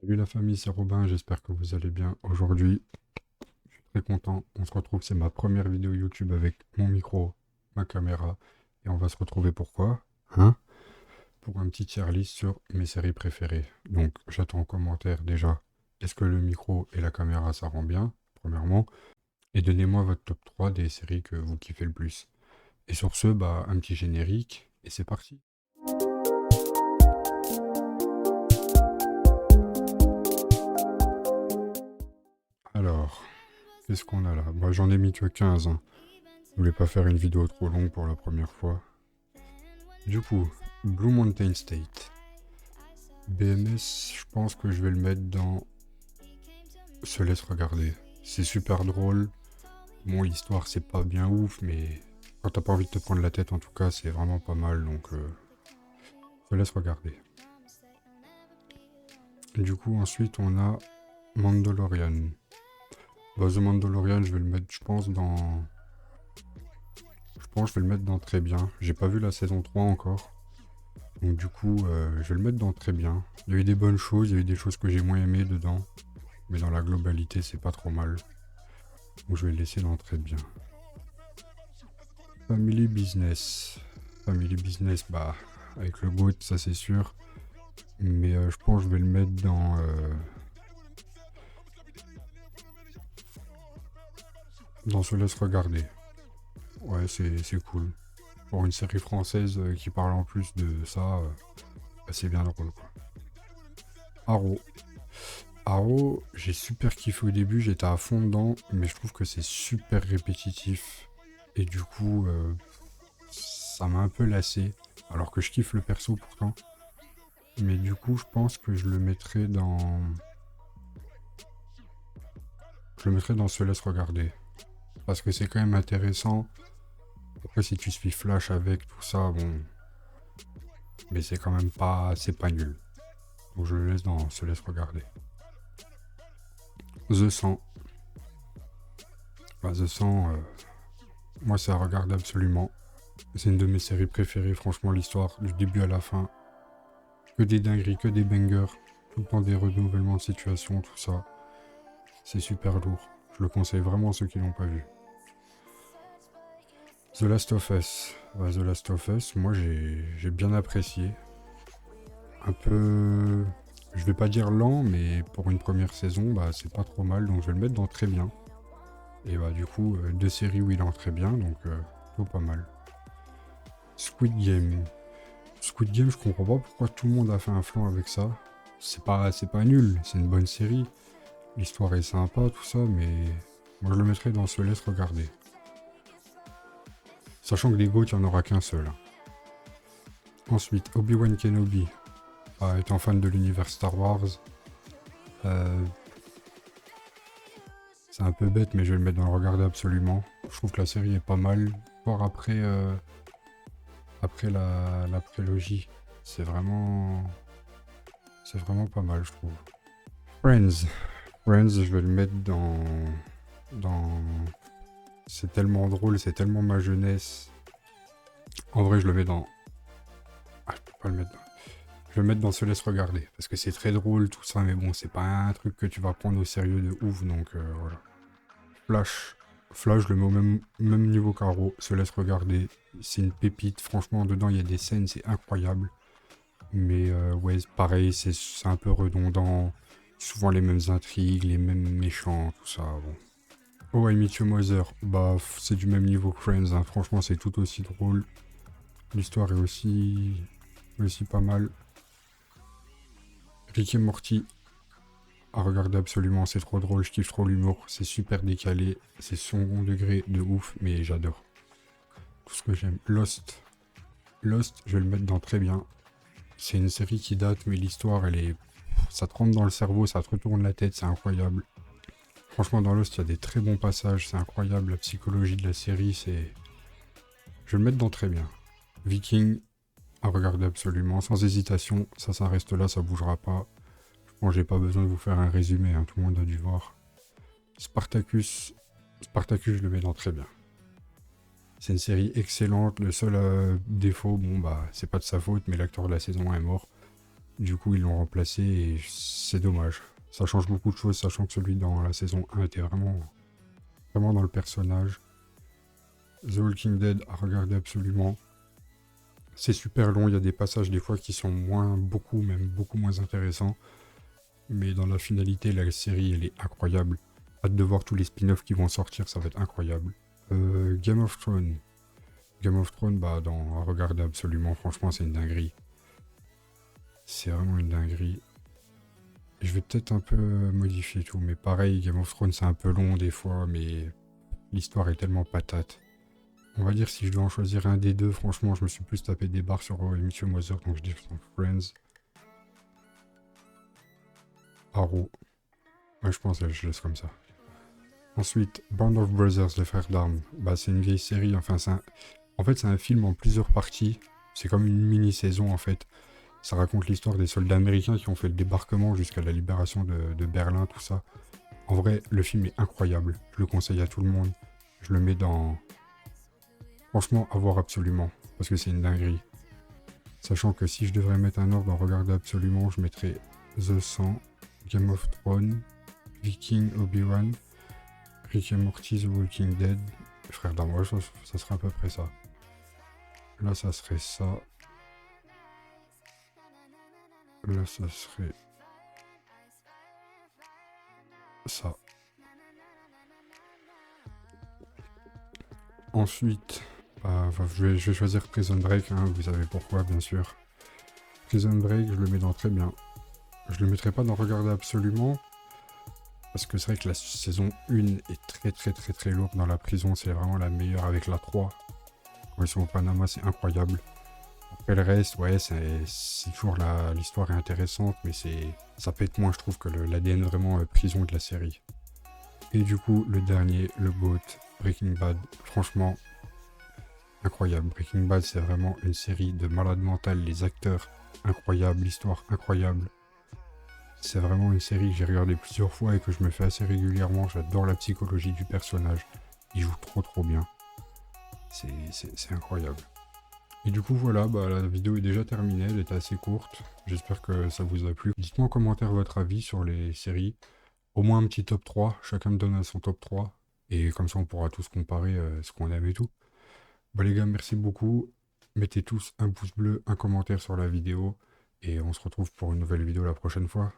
Salut la famille, c'est Robin, j'espère que vous allez bien. Aujourd'hui, je suis très content. On se retrouve, c'est ma première vidéo YouTube avec mon micro, ma caméra. Et on va se retrouver pourquoi? Hein? Pour un petit tier list sur mes séries préférées. Donc j'attends en commentaire déjà, est-ce que le micro et la caméra ça rend bien, premièrement. Et donnez-moi votre top 3 des séries que vous kiffez le plus. Et sur ce, bah un petit générique, et c'est parti. Alors, qu'est-ce qu'on a là? Bah j'en ai mis que 15, hein. Je voulais pas faire une vidéo trop longue pour la première fois. Du coup, Blue Mountain State. BMS, je pense que je vais le mettre dans Se laisse regarder. C'est super drôle. Bon, l'histoire, c'est pas bien ouf, mais quand t'as pas envie de te prendre la tête, en tout cas, c'est vraiment pas mal, donc Se laisse regarder. Du coup, ensuite, on a Mandalorian. Bah, The Mandalorian, je vais le mettre, je pense, dans... Je pense que je vais le mettre dans très bien. J'ai pas vu la saison 3 encore. Donc du coup, je vais le mettre dans très bien. Il y a eu des bonnes choses, il y a eu des choses que j'ai moins aimées dedans. Mais dans la globalité, c'est pas trop mal. Donc je vais le laisser dans très bien. Family Business. Family Business, bah, avec le GOAT, ça c'est sûr. Mais je pense que je vais le mettre dans Se laisse regarder. Ouais, c'est cool. Pour une série française qui parle en plus de ça, bah, c'est bien drôle quoi. Arrow. Arrow, j'ai super kiffé au début, j'étais à fond dedans, mais je trouve que c'est super répétitif. Et du coup, ça m'a un peu lassé. Alors que je kiffe le perso pourtant. Mais du coup, je pense que je le mettrai dans... Je le mettrai dans Se laisse regarder. Parce que c'est quand même intéressant. Après, si tu suis Flash avec tout ça, bon... Mais c'est quand même pas... C'est pas nul. Donc je le laisse dans Se laisse regarder. The 100. Bah, The 100, moi, ça regarde absolument. C'est une de mes séries préférées, franchement, l'histoire, du début à la fin. Que des dingueries, que des bangers. Tout le temps des renouvellements de situation, tout ça. C'est super lourd. Je le conseille vraiment à ceux qui l'ont pas vu. The Last of Us. Ouais, The Last of Us, moi j'ai bien apprécié. Un peu... Je vais pas dire lent, mais pour une première saison, bah c'est pas trop mal, donc je vais le mettre dans très bien. Et bah du coup, deux séries où il est en très bien, donc plutôt pas mal. Squid Game. Squid Game, je comprends pas pourquoi tout le monde a fait un flanc avec ça. C'est pas nul, c'est une bonne série. L'histoire est sympa, tout ça, mais moi je le mettrais dans Se laisse regarder. Sachant que des GOAT, il n'y en aura qu'un seul. Ensuite, Obi-Wan Kenobi. Ah, étant fan de l'univers Star Wars, euh, c'est un peu bête, mais je vais le mettre dans le regarder absolument. Je trouve que la série est pas mal. Voir après, après la prélogie, c'est vraiment... C'est vraiment pas mal, je trouve. Friends. Friends, je vais le mettre dans... C'est tellement drôle, c'est tellement ma jeunesse. En vrai, je le mets dans... Ah, je peux pas le mettre dans... Je vais le mettre dans Se laisse regarder. Parce que c'est très drôle, tout ça, mais bon, c'est pas un truc que tu vas prendre au sérieux de ouf, donc voilà. Flash. Flash, je le mets au même niveau qu'Arrow. Se laisse regarder. C'est une pépite. Franchement, dedans, il y a des scènes, c'est incroyable. Mais ouais, pareil, c'est un peu redondant. Souvent les mêmes intrigues, les mêmes méchants, tout ça. Bon. Oh, I Meet Your Mother. Bah, c'est du même niveau que Friends. Hein. Franchement, c'est tout aussi drôle. L'histoire est aussi pas mal. Rick et Morty. À regarder absolument, c'est trop drôle, je kiffe trop l'humour, c'est super décalé, c'est son degré de ouf, mais j'adore. Tout ce que j'aime. Lost. Lost, je vais le mettre dans très bien. C'est une série qui date, mais l'histoire, elle est... Ça te rentre dans le cerveau, ça te retourne la tête, c'est incroyable. Franchement, dans Lost, il y a des très bons passages, c'est incroyable. La psychologie de la série, c'est... Je vais le mettre dans très bien. Viking, à regarder absolument, sans hésitation, ça reste là, ça bougera pas. Bon, j'ai pas besoin de vous faire un résumé, hein, tout le monde a dû voir. Spartacus, Spartacus, je le mets dans très bien. C'est une série excellente. Le seul défaut, bon bah, c'est pas de sa faute, mais l'acteur de la saison 1 est mort. Du coup, ils l'ont remplacé et c'est dommage. Ça change beaucoup de choses, sachant que celui dans la saison 1 était vraiment dans le personnage. The Walking Dead à regarder absolument. C'est super long, il y a des passages des fois qui sont même beaucoup moins intéressants. Mais dans la finalité, la série, elle est incroyable. Hâte de voir tous les spin-offs qui vont sortir, ça va être incroyable. Game of Thrones. Game of Thrones, bah, à regarder absolument, franchement, c'est une dinguerie. C'est vraiment une dinguerie. Je vais peut-être un peu modifier tout, mais pareil, Game of Thrones, c'est un peu long des fois, mais l'histoire est tellement patate. On va dire si je dois en choisir un des deux, franchement, je me suis plus tapé des barres sur Monsieur Mother, donc je dis Friends. Arrow. Ouais, je pense que je laisse comme ça. Ensuite, Band of Brothers, les frères d'armes. Bah, c'est une vieille série, enfin, en fait, c'est un film en plusieurs parties. C'est comme une mini-saison, en fait. Ça raconte l'histoire des soldats américains qui ont fait le débarquement jusqu'à la libération de Berlin, tout ça. En vrai, le film est incroyable. Je le conseille à tout le monde. Je le mets dans... Franchement, à voir absolument. Parce que c'est une dinguerie. Sachant que si je devrais mettre un ordre en regarder absolument, je mettrais The 100, Game of Thrones, Viking, Obi-Wan, Rick et Morty, The Walking Dead, Frère d'Armes, ça serait à peu près ça. Là, ça serait ça. Là, ça serait ça. Ensuite, je vais choisir Prison Break, hein, vous savez pourquoi, bien sûr. Prison Break, je le mets dans très bien. Je le mettrai pas dans Regarder absolument, parce que c'est vrai que la saison 1 est très lourde dans la prison, c'est vraiment la meilleure avec la 3. Quand ils sont au Panama, c'est incroyable. Après le reste, ouais, c'est toujours l'histoire est intéressante, mais ça pète moins, je trouve, que l'ADN vraiment prison de la série. Et du coup, le dernier, le GOAT, Breaking Bad. Franchement, incroyable. Breaking Bad, c'est vraiment une série de malade mental. Les acteurs, incroyables. L'histoire, incroyable. C'est vraiment une série que j'ai regardée plusieurs fois et que je me fais assez régulièrement. J'adore la psychologie du personnage. Il joue trop bien. C'est incroyable. Et du coup voilà, bah, la vidéo est déjà terminée, elle était assez courte. J'espère que ça vous a plu. Dites-moi en commentaire votre avis sur les séries. Au moins un petit top 3, chacun me donne son top 3. Et comme ça on pourra tous comparer ce qu'on aime et tout. Bah les gars, merci beaucoup. Mettez tous un pouce bleu, un commentaire sur la vidéo. Et on se retrouve pour une nouvelle vidéo la prochaine fois.